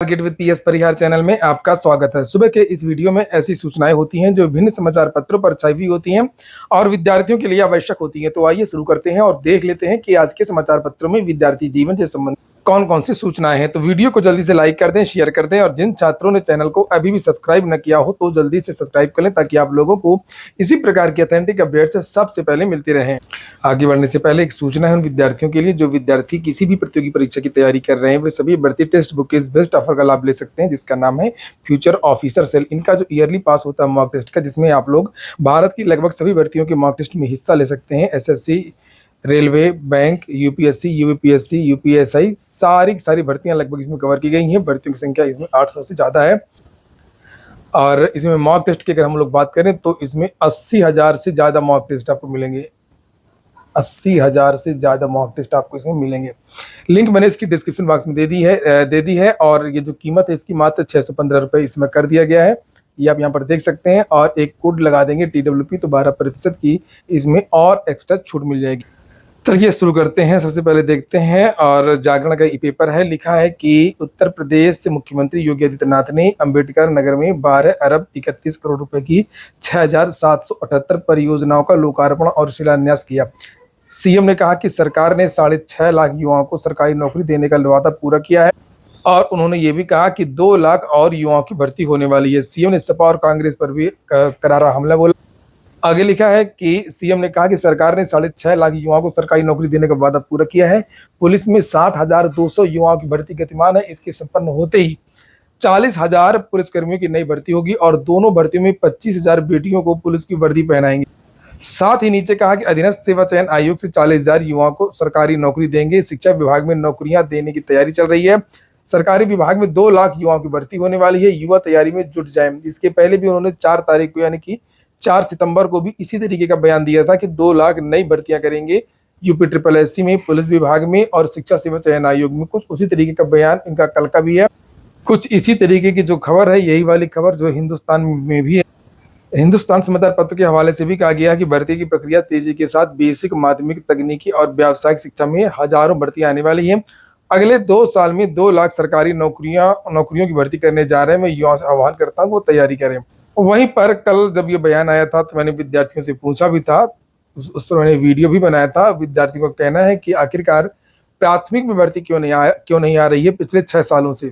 Market with PS Parihar channel में आपका स्वागत है। सुबह के इस वीडियो में ऐसी सूचनाएं होती हैं जो विभिन्न समाचार पत्रों पर छाई हुई होती हैं और विद्यार्थियों के लिए आवश्यक होती हैं। तो आइए शुरू करते हैं और देख लेते हैं कि आज के समाचार पत्रों में विद्यार्थी जीवन से संबंधित कौन कौन सी सूचनाएं हैं। तो वीडियो को जल्दी से लाइक कर दें, शेयर कर दें और जिन छात्रों ने चैनल को अभी भी सब्सक्राइब न किया हो तो जल्दी से सब्सक्राइब कर लें ताकि आप लोगों को इसी प्रकार की ऑथेंटिक अपडेट से सबसे पहले मिलती रहें। आगे बढ़ने से पहले एक सूचना है उन विद्यार्थियों के लिए जो विद्यार्थी किसी भी प्रतियोगी परीक्षा की तैयारी कर रहे हैं। वे सभी भर्ती टेक्स्ट बुक के इस बेस्ट ऑफर का लाभ ले सकते हैं जिसका नाम है फ्यूचर ऑफिसर सेल। इनका जो ईयरली पास होता है मॉक टेस्ट का, जिसमें आप लोग भारत की लगभग सभी भर्तियों के मॉक टेस्ट में हिस्सा ले सकते हैं। SSC, railway, bank, UPSC, UPSC, UPSI, सारी भर्तियां लगभग इसमें कवर की गई हैं। भर्तियों की संख्या इसमें 800 से ज़्यादा है और इसमें मॉक टेस्ट की अगर हम लोग बात करें तो इसमें 80,000 से ज़्यादा मॉक टेस्ट आपको मिलेंगे। 80,000 से ज़्यादा मॉक टेस्ट आपको इसमें मिलेंगे। लिंक मैंने इसकी डिस्क्रिप्शन बॉक्स में दे दी है और ये जो कीमत है इसकी मात्र 615 रुपये इसमें कर दिया गया है। ये आप यहाँ पर देख सकते हैं और एक कोड लगा देंगे TWP तो 12% की इसमें और एक्स्ट्रा छूट मिल जाएगी। चलिए शुरू करते हैं। सबसे पहले देखते हैं और जागरण का ई पेपर है। लिखा है कि उत्तर प्रदेश से मुख्यमंत्री योगी आदित्यनाथ ने अंबेडकर नगर में 12 अरब 31 करोड़ रुपए की 6,778 परियोजनाओं का लोकार्पण और शिलान्यास किया। सीएम ने कहा कि सरकार ने 6.5 लाख युवाओं को सरकारी नौकरी देने का वादा पूरा किया है और उन्होंने ये भी कहा कि 2 लाख और युवाओं की भर्ती होने वाली है। सीएम ने सपा और कांग्रेस पर भी करारा हमला बोला। आगे लिखा है कि सीएम ने कहा कि सरकार ने 6.5 लाख युवाओं को सरकारी नौकरी देने का वादा पूरा किया है। पुलिस में 60,200 युवाओं की भर्ती गतिमान है। इसके संपन्न होते ही 40,000 पुलिसकर्मियों की नई भर्ती होगी और दोनों भर्तियों में 25,000 बेटियों को पुलिस की वर्दी पहनाएंगे। साथ ही नीचे कहा कि अधीनस्थ सेवा चयन आयोग से 40,000 युवाओं को सरकारी नौकरी देंगे। शिक्षा विभाग में नौकरियां देने की तैयारी चल रही है। सरकारी विभाग में 2 लाख युवाओं की भर्ती होने वाली है। युवा तैयारी में जुट जाए। इसके पहले भी उन्होंने 4 तारीख को यानी कि 4 सितंबर को भी इसी तरीके का बयान दिया था कि 2 लाख नई भर्तियां करेंगे यूपी SSSC में, पुलिस विभाग में और शिक्षा सेवा चयन आयोग में। कुछ उसी तरीके का बयान इनका कल का भी है। कुछ इसी तरीके की जो खबर है, यही वाली खबर जो हिंदुस्तान में भी है। हिंदुस्तान समाचार पत्र के हवाले से भी कहा गया है कि भर्ती की प्रक्रिया तेजी के साथ बेसिक, माध्यमिक, तकनीकी और व्यावसायिक शिक्षा में हजारों भर्तियां आने वाली हैं। अगले 2 साल में 2 लाख सरकारी नौकरियों की भर्ती करने जा रहे हैं। मैं युवाओं से आह्वान करता हूँ वो तैयारी करें। वहीं पर कल जब ये बयान आया था तो मैंने विद्यार्थियों से पूछा भी था, उस पर मैंने वीडियो भी बनाया था। विद्यार्थियों का कहना है कि आखिरकार प्राथमिक में भर्ती क्यों नहीं आ रही है पिछले 6 सालों से।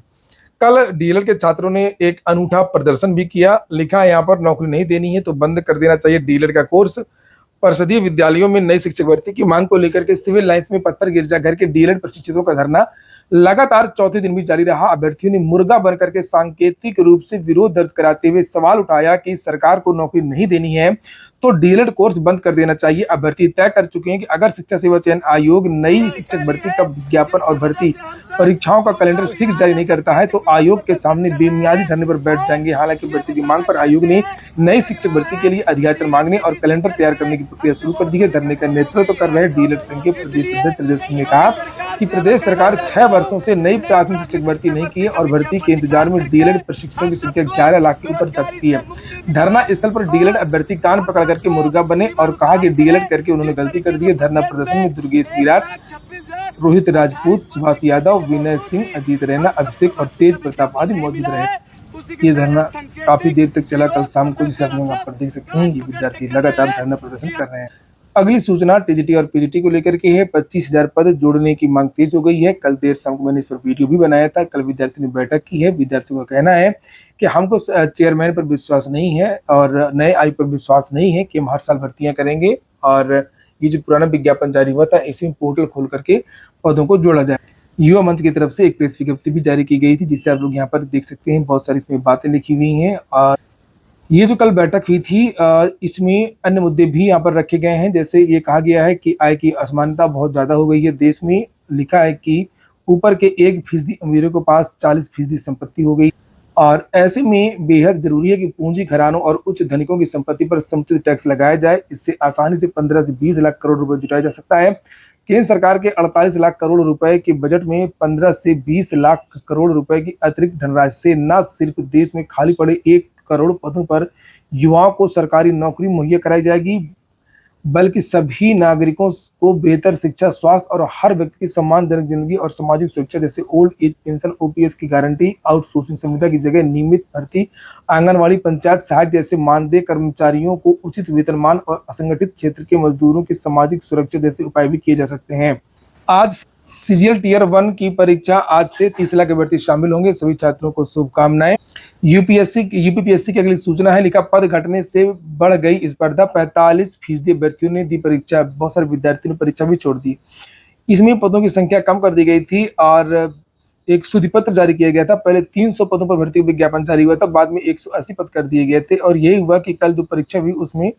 कल डीएलएड के छात्रों ने एक अनूठा प्रदर्शन भी किया। लिखा है यहाँ पर नौकरी नहीं देनी है तो बंद कर देना चाहिए डीएलएड का कोर्स। परिषदीय विद्यालयों में नई शिक्षक भर्ती की मांग को लेकर के सिविल लाइंस में पत्थर गिरजाघर के डीएलएड प्रशिक्षितों का धरना लगातार चौथे दिन भी जारी रहा। अभ्यर्थियों ने मुर्गा बनकर के सांकेतिक रूप से विरोध दर्ज कराते हुए सवाल उठाया कि सरकार को नौकरी नहीं देनी है तो डीएलएड कोर्स बंद कर देना चाहिए। अभ्यर्थी तय कर चुके हैं कि अगर शिक्षा सेवा चयन आयोग नई शिक्षक भर्ती का विज्ञापन और भर्ती परीक्षाओं का कैलेंडर शीघ्र जारी नहीं करता है तो आयोग के सामने बेमियादी धरने पर बैठ जाएंगे। हालांकि भर्ती की मांग पर आयोग ने नई शिक्षक भर्ती के लिए अधियाचन मांगने और कैलेंडर तैयार करने की प्रक्रिया शुरू कर दी है। धरने का नेतृत्व कर रहे डीएलएड संघ के प्रदेश अध्यक्ष रजत सिंह ने कहा कि प्रदेश सरकार 6 वर्षों से नई प्राथमिक शिक्षक भर्ती नहीं की है और भर्ती के इंतजार में डीएलएड प्रशिक्षकों की संख्या 11 लाख के ऊपर जा चुकी है। धरना स्थल पर डीएलएड अभ्यर्थी कान पकड़ करके मुर्गा बने और कहा कि डीएलएड करके उन्होंने गलती कर दी है। धरना प्रदर्शन में दुर्गेश विराट, रोहित राजपूत, सुभाष यादव, विनय सिंह, अजीत रैना, अभिषेक और तेज प्रताप आदि मौजूद रहे। ये धरना काफी देर तक चला कल शाम को, जिसे आप लोग यहाँ पर देख सकते हैं। ये विद्यार्थी लगातार धरना प्रदर्शन कर रहे हैं। अगली सूचना टीजीटी और पीजीटी को लेकर के है। 25,000 पद जोड़ने की मांग तेज हो गई है। कल देर शाम को मैंने इस पर वीडियो भी बनाया था। कल विद्यार्थियों ने बैठक की है। विद्यार्थियों का कहना है कि हमको चेयरमैन पर विश्वास नहीं है और नए आयोग पर विश्वास नहीं है कि हम हर साल भर्तियां करेंगे और ये जो पुराना विज्ञापन जारी हुआ था इसी में पोर्टल खोल करके पदों को जोड़ा जाए। युवा मंच की तरफ से एक प्रेस विज्ञप्ति भी जारी की गई थी जिससे आप लोग यहाँ पर देख सकते हैं। बहुत सारी इसमें बातें लिखी हुई हैं और ये जो कल बैठक हुई थी इसमें अन्य मुद्दे भी यहाँ पर रखे गए हैं। जैसे ये कहा गया है कि आय की असमानता बहुत ज़्यादा हो गई है देश में। लिखा है कि ऊपर के 1% अमीरों के पास 40% संपत्ति हो गई और ऐसे में बेहद जरूरी है कि पूंजी घरानों और उच्च धनिकों की संपत्ति पर समुचित टैक्स लगाया जाए। इससे आसानी से 15 से 20 लाख करोड़ रुपए जुटाया जा सकता है। केंद्र सरकार के 48 लाख करोड़ रुपए के बजट में 15 से 20 लाख करोड़ रुपए की अतिरिक्त धनराशि से न सिर्फ देश में खाली पड़े 1 करोड़ पदों पर युवाओं को सरकारी नौकरी मुहैया कराई जाएगी बल्कि सभी नागरिकों को बेहतर शिक्षा, स्वास्थ्य और हर व्यक्ति की सम्मानजनक जिंदगी और सामाजिक सुरक्षा, जैसे ओल्ड एज पेंशन, ओपीएस की गारंटी, आउटसोर्सिंग संविदा की जगह नियमित भर्ती, आंगनवाड़ी, पंचायत सहायक जैसे मानदेय, कर्मचारियों को उचित वेतनमान और असंगठित क्षेत्र के मजदूरों की सामाजिक सुरक्षा जैसे उपाय भी किए जा सकते हैं। आज सीजीएल टियर 1 की परीक्षा आज से 30 लाख अभ्यर्थी शामिल होंगे। सभी छात्रों को शुभकामनाएं। यूपीपीएससी की अगली सूचना है, लिखा पद घटने से बढ़ गई स्पर्धा, 45% अभ्यर्थियों ने दी परीक्षा। बहुत सारे विद्यार्थियों ने परीक्षा भी छोड़ दी। इसमें पदों की संख्या कम कर दी गई थी और एक शुद्धि पत्र जारी किया गया था। पहले 300 पदों पर भर्ती विज्ञापन जारी हुआ था, बाद में 180 पद कर दिए गए थे और यही हुआ कि कल जो परीक्षा हुई उसमें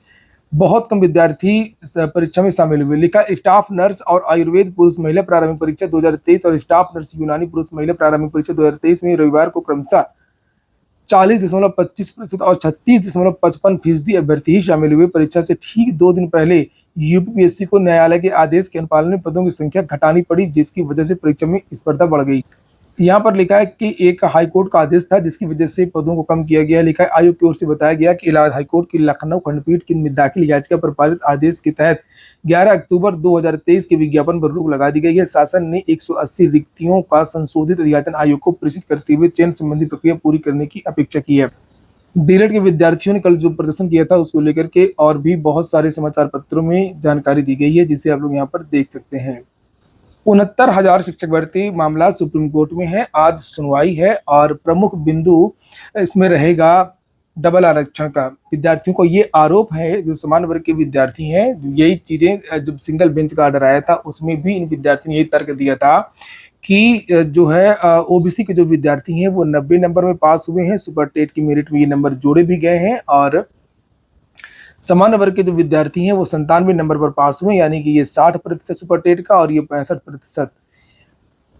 बहुत कम विद्यार्थी परीक्षा में शामिल हुए। लिखा स्टाफ नर्स और आयुर्वेद पुरुष महिला प्रारंभिक परीक्षा 2023 और स्टाफ नर्स यूनानी पुरुष महिला प्रारंभिक परीक्षा 2023 में रविवार को क्रमशः 40.25% और 36.55% अभ्यर्थी ही शामिल हुए। परीक्षा से ठीक 2 दिन पहले यूपीपीएससी को न्यायालय के आदेश के अनुपालन में पदों की संख्या घटानी पड़ी, जिसकी वजह से परीक्षा में स्पर्धा बढ़ गई। यहाँ पर लिखा है कि एक हाईकोर्ट का आदेश था जिसकी वजह से पदों को कम किया गया। लिखा है आयोग की ओर से बताया गया कि इलाहाबाद हाईकोर्ट की लखनऊ खंडपीठ की दाखिल याचिका पर पारित आदेश के तहत 11 अक्टूबर 2023 के विज्ञापन पर रोक लगा दी गई है। शासन ने 180 रिक्तियों का संशोधित निर्वाचन आयोग को प्रेषित करते हुए चयन संबंधी प्रक्रिया पूरी करने की अपेक्षा की है। डीएलएड के विद्यार्थियों ने कल जो प्रदर्शन किया था उसको लेकर के और भी बहुत सारे समाचार पत्रों में जानकारी दी गई है, जिसे आप लोग यहाँ पर देख सकते हैं। 69,000 शिक्षक भर्ती मामला सुप्रीम कोर्ट में है। आज सुनवाई है और प्रमुख बिंदु इसमें रहेगा डबल आरक्षण का। विद्यार्थियों को ये आरोप है, जो समान वर्ग के विद्यार्थी हैं, यही चीजें जब सिंगल बेंच का ऑर्डर आया था उसमें भी इन विद्यार्थियों ने यही तर्क दिया था कि जो है ओबीसी के जो विद्यार्थी हैं वो 90 नंबर में पास हुए हैं, सुपर टेट की मेरिट में ये नंबर जोड़े भी गए हैं और सामान्य वर्ग के जो विद्यार्थी हैं वो 97 नंबर पर पास हुए, यानी कि ये 60% सुपर टेट का और ये 65%।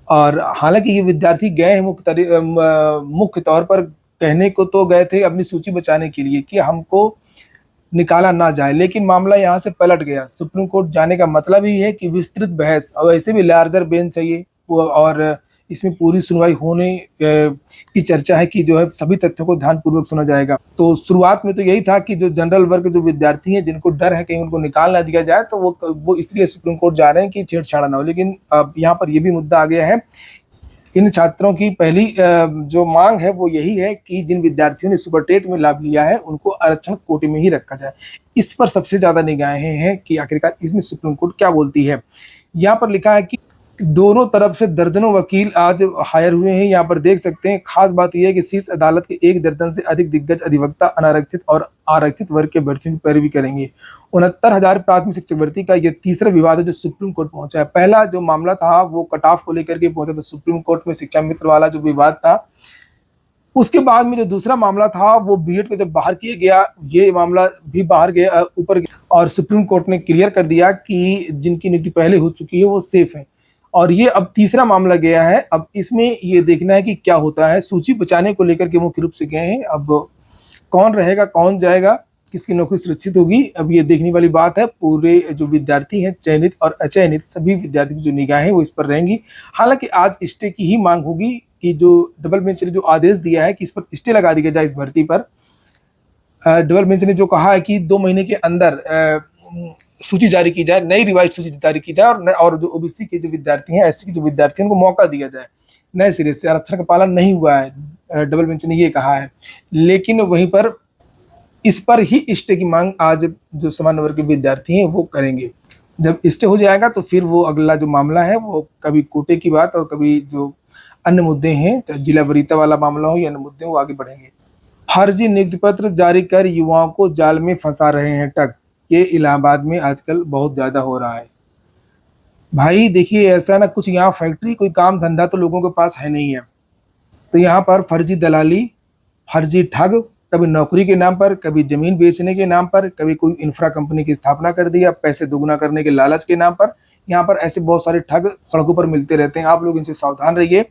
और हालांकि ये विद्यार्थी गए हैं मुख्य तौर पर कहने को तो गए थे अपनी सूची बचाने के लिए कि हमको निकाला ना जाए, लेकिन मामला यहाँ से पलट गया। सुप्रीम कोर्ट जाने का मतलब ही है कि विस्तृत बहस और वैसे भी लार्जर बेंच चाहिए और इसमें पूरी सुनवाई होने की चर्चा है कि जो है सभी तथ्यों को ध्यानपूर्वक सुना जाएगा। तो शुरुआत में तो यही था कि जो जनरल वर्ग के जो विद्यार्थी हैं जिनको डर है कहीं उनको निकाल ना दिया जाए, तो वो इसलिए सुप्रीम कोर्ट जा रहे हैं कि छेड़छाड़ ना हो। लेकिन अब यहाँ पर ये भी मुद्दा आ गया है, इन छात्रों की पहली जो मांग है वो यही है कि जिन विद्यार्थियों ने सुपर टेट में लाभ लिया है उनको आरक्षण कोटे में ही रखा जाए। इस पर सबसे ज्यादा निगाहें हैं कि आखिरकार इसमें सुप्रीम कोर्ट क्या बोलती है। यहाँ पर लिखा है कि दोनों तरफ से दर्जनों वकील आज हायर हुए हैं। यहाँ पर देख सकते हैं, खास बात यह है कि शीर्ष अदालत के 1 दर्जन से अधिक दिग्गज अधिवक्ता अनारक्षित और आरक्षित वर्ग के भर्तियों की पैरवी करेंगे। 69,000 प्राथमिक शिक्षक भर्ती का यह तीसरा विवाद है जो सुप्रीम कोर्ट पहुंचा है। पहला जो मामला था वो कट ऑफ को लेकर के पहुंचा था सुप्रीम कोर्ट में, शिक्षा मित्र वाला जो विवाद था। उसके बाद में जो दूसरा मामला था वो बीएड को जब बाहर किया गया, ये मामला भी बाहर गया ऊपर गया और सुप्रीम कोर्ट ने क्लियर कर दिया कि जिनकी नियुक्ति पहले हो चुकी है वो सेफ है। और ये अब तीसरा मामला गया है। अब इसमें ये देखना है कि क्या होता है। सूची बचाने को लेकर के मुख्य रूप से गए हैं, अब कौन रहेगा कौन जाएगा, किसकी नौकरी सुरक्षित होगी, अब ये देखने वाली बात है। पूरे जो विद्यार्थी हैं, चयनित और अचयनित सभी विद्यार्थी की जो निगाहें वो इस पर रहेंगी। हालांकि आज स्टे की ही मांग होगी कि जो डबल बेंच ने जो आदेश दिया है कि इस पर स्टे लगा दिया जाए, इस भर्ती पर डबल बेंच ने जो कहा है कि 2 महीने के अंदर सूची जारी की जाए, नई रिवाइज सूची जारी की जाए और जो ओबीसी के जो विद्यार्थी हैं, एससी के जो विद्यार्थी हैं उनको मौका दिया जाए। नए सिरे से आरक्षण का पालन नहीं हुआ है, डबल बेंच ने ये कहा है। लेकिन वहीं पर इस पर ही स्टे की मांग आज जो सामान्य वर्ग के विद्यार्थी हैं वो करेंगे। जब स्टे हो जाएगा तो फिर वो अगला जो मामला है वो कभी कोटे की बात और कभी जो अन्य मुद्दे हैं, चाहे जिला वरीयता वाला मामला हो या अन्य मुद्दे, वो आगे बढ़ेंगे। फर्जी नियुक्ति पत्र जारी कर युवाओं को जाल में फंसा रहे हैं ठग, ये इलाहाबाद में आजकल बहुत ज्यादा हो रहा है। भाई देखिए, ऐसा ना कुछ यहाँ फैक्ट्री कोई काम धंधा तो लोगों के पास है नहीं है, तो यहाँ पर फर्जी दलाली, फर्जी ठग, कभी नौकरी के नाम पर, कभी जमीन बेचने के नाम पर, कभी कोई इंफ्रा कंपनी की स्थापना कर दिया पैसे दोगुना करने के लालच के नाम पर। यहाँ पर ऐसे बहुत सारे ठग सड़कों पर मिलते रहते हैं, आप लोग इनसे सावधान रहिए।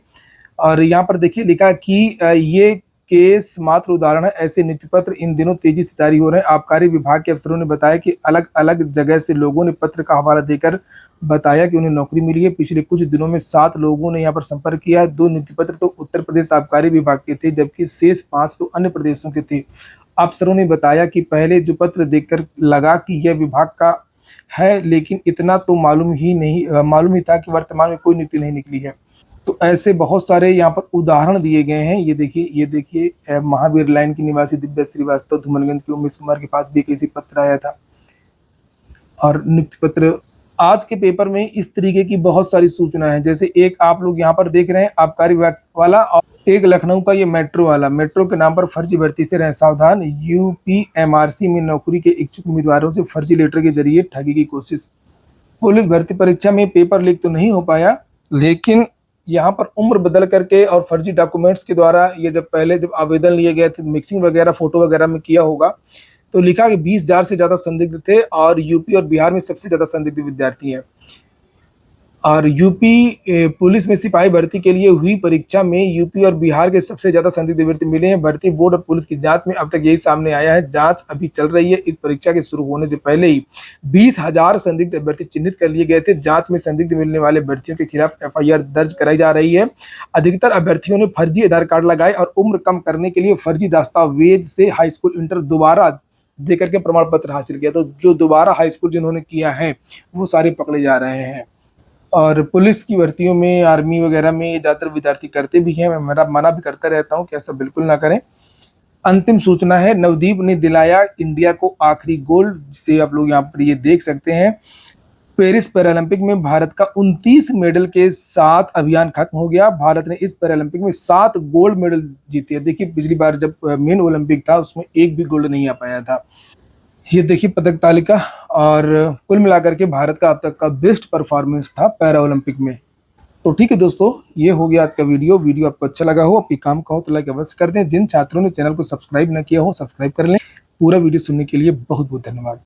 और यहाँ पर देखिए लिखा कि ये केस मात्र उदाहरण है, ऐसे नियुक्ति पत्र इन दिनों तेजी से जारी हो रहे हैं। आबकारी विभाग के अफसरों ने बताया कि अलग अलग जगह से लोगों ने पत्र का हवाला देकर बताया कि उन्हें नौकरी मिली है। पिछले कुछ दिनों में 7 लोगों ने यहाँ पर संपर्क किया है। 2 नियुक्ति पत्र तो उत्तर प्रदेश आबकारी विभाग के थे, जबकि शेष 5 तो अन्य प्रदेशों के थे। अफसरों ने बताया कि पहले जो पत्र देखकर लगा कि यह विभाग का है, लेकिन इतना तो मालूम ही था कि वर्तमान में कोई नीति नहीं निकली है। तो ऐसे बहुत सारे यहाँ पर उदाहरण दिए गए हैं। ये देखिए महावीर लाइन की निवासी दिव्या श्रीवास्तव धूमनगंज की उमेश कुमार के पास भी एक ऐसी पत्र आया था। और नियुक्ति पत्र आज के पेपर में इस तरीके की बहुत सारी सूचना है, जैसे एक आप लोग यहाँ पर देख रहे हैं आबकारी विभाग वाला, और एक लखनऊ का ये मेट्रो वाला। मेट्रो के नाम पर फर्जी भर्ती से रहें सावधान, यूपीएमआरसी में नौकरी के इच्छुक उम्मीदवारों से फर्जी लेटर के जरिए ठगी की कोशिश। पुलिस भर्ती परीक्षा में पेपर लीक तो नहीं हो पाया, लेकिन यहाँ पर उम्र बदल करके और फर्जी डॉक्यूमेंट्स के द्वारा ये जब आवेदन लिए गए थे, मिक्सिंग वगैरह फोटो वगैरह में किया होगा, तो लिखा कि 20,000 से ज़्यादा संदिग्ध थे और यूपी और बिहार में सबसे ज़्यादा संदिग्ध विद्यार्थी हैं। और यूपी पुलिस में सिपाही भर्ती के लिए हुई परीक्षा में यूपी और बिहार के सबसे ज़्यादा संदिग्ध अभ्यर्थी मिले हैं। भर्ती बोर्ड और पुलिस की जांच में अब तक यही सामने आया है। जांच अभी चल रही है। इस परीक्षा के शुरू होने से पहले ही 20,000 संदिग्ध अभ्यर्थी चिन्हित कर लिए गए थे। जांच में संदिग्ध मिलने वाले अभ्यर्थियों के खिलाफ एफआईआर दर्ज कराई जा रही है। अधिकतर अभ्यर्थियों ने फर्जी आधार कार्ड लगाए और उम्र कम करने के लिए फर्जी दस्तावेज से हाई स्कूल इंटर दोबारा देकर के प्रमाण पत्र हासिल किया। तो जो दोबारा हाई स्कूल जिन्होंने किया है वो सारे पकड़े जा रहे हैं। और पुलिस की भर्तियों में, आर्मी वगैरह में ज़्यादातर विद्यार्थी करते भी हैं। मैं मना भी करता रहता हूँ कि ऐसा बिल्कुल ना करें। अंतिम सूचना है, नवदीप ने दिलाया इंडिया को आखिरी गोल्ड, जिसे आप लोग यहाँ पर ये देख सकते हैं। पेरिस पैरालंपिक में भारत का 29 मेडल के साथ अभियान खत्म हो गया। भारत ने इस पैरालंपिक में 7 गोल्ड मेडल जीते हैं। देखिए पिछली बार जब मेन ओलंपिक था उसमें एक भी गोल्ड नहीं आ पाया था। ये देखिए पदक तालिका, और कुल मिलाकर के भारत का अब तक का बेस्ट परफॉर्मेंस था पैरा ओलंपिक में। तो ठीक है दोस्तों, ये हो गया आज का वीडियो आपको अच्छा लगा हो, आपकी काम का हो तो लाइक अवश्य कर दें। जिन छात्रों ने चैनल को सब्सक्राइब न किया हो सब्सक्राइब कर लें। पूरा वीडियो सुनने के लिए बहुत बहुत धन्यवाद।